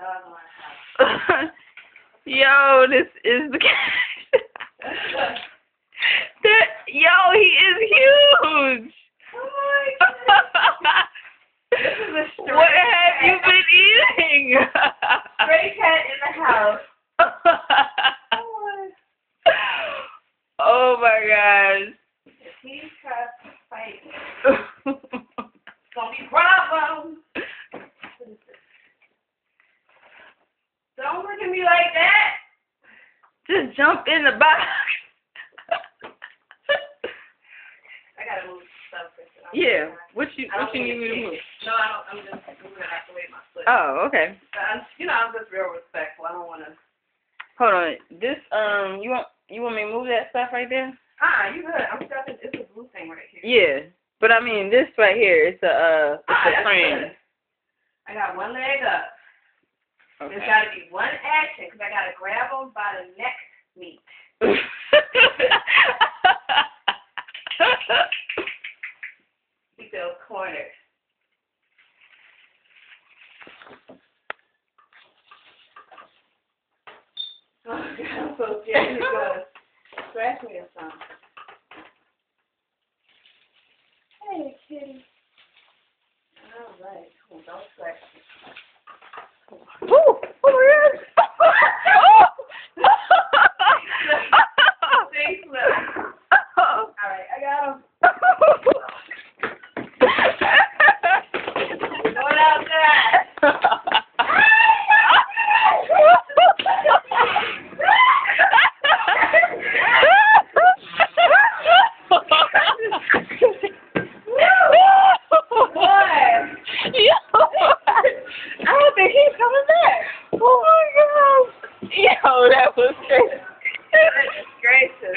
dog in my house. Yo, this is the cat. Yo, he is huge. Oh my God. This is a stray What cat. have you been eating? Stray cat in the house. Oh my gosh. If he tries to fight me, it's gonna be problems. Don't look at me like that. Just jump in the box. I gotta move stuff. Yeah. What you need me to move? No, I don't. I'm just moving out the way of my foot. Oh, okay. I'm just real respectful. I don't want to. Hold on. This you want me to move that stuff right there? You good. I'm stuffing. It's a blue thing right here. Yeah. But I mean this right here, it's a frame. Good. I got one leg up. Okay. There's got to be one action because I got to grab them by the neck meat. Keep those corners. Oh, God, I'm so scared. He's going to scratch me or something. Hey, kitty. All right. Cool. Don't scratch me. Oh my God. Stay slow. All right, I got him. Going outside. I don't think he's coming back. Oh my God. Yo, that was crazy. Goodness gracious.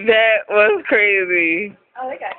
That was crazy. Oh, they got